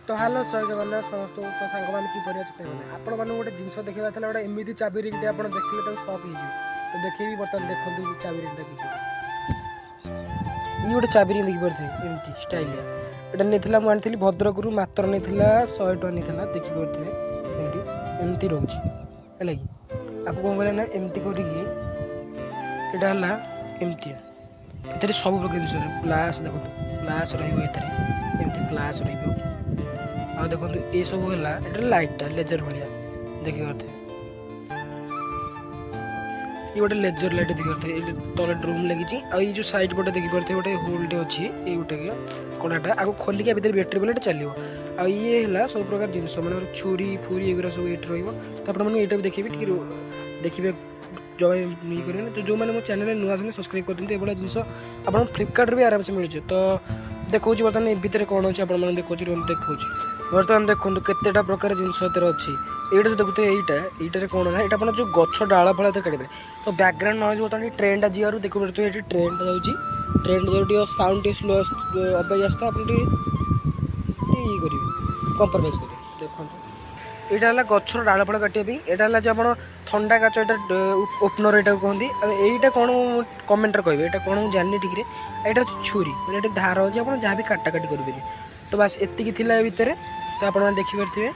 तो हेलो जय जगन्नाथ समस्त सांग मैंने किपर आपण मैंने गोटे जिन देखा था गोटे एमती चाबी रिंग आप देखिए तो सक हो तो देखेबी बर्तमान देखो चाबी रिंग ये गोटे चाबी रिंग देखिपे एमती स्टाइल एटा नहीं मुझे भद्रक मात्र नहीं 100 टका नहीं देखिपे एमती रोच है कि आपको कौन करें ना एमती करके एमती ये सब प्रकार जिन प्लास देखो प्लास रमती प्लास रहा देखो ये सब है लाइटा लेजर भाया देखी पारे ये गोटे लेजर लाइट देखी पारे तले ड्रूम लगी आई जो साइड पटे देखी पारे गोटे होल्ड अच्छी ये गोटे कड़ाटा आपको खोलिक भर बैटेरी बोले चलो ये है सब प्रकार जिन मैंने छुरी फुरी एगुरा सब ये रही तो देखिए देखिए जो ये करेंगे तो जो मैंने मो चैनल नुआ सुन सब्सक्राइब कर दिखाँ ये जिन आप फ्लिपकार्ट भी आराम से मिले तो देखो बर्तमान ये भितर कौन अच्छे आप देखो देखो बर्तमान देखो केतेटा प्रकार जिनस अच्छी ये देखते यहाँ कौन है यहाँ आप जो गछ डाल फल काटे तो बैकग्राउंड नॉइज बर्तमान ट्रेन जी देखो ये ट्रेन ट्रेन जो साउंड स्लो अबाज आसता आप ये करेंगे कंप्रोमाइज करेंगे देखो यहाँ है गचर डाल फल काटे यहाँ जो आप थंडा काच यहाँ ओपनर यहाँ कहते यहाँ कौन कमेंटर कहे यहाँ कौन मुझे जानी ठीक है यहाँ छुरी मैंने धार अच्छे आप जहाँ भी काटाकाटी करेंगे तो बास एतिक भितर तो आप देखिपारे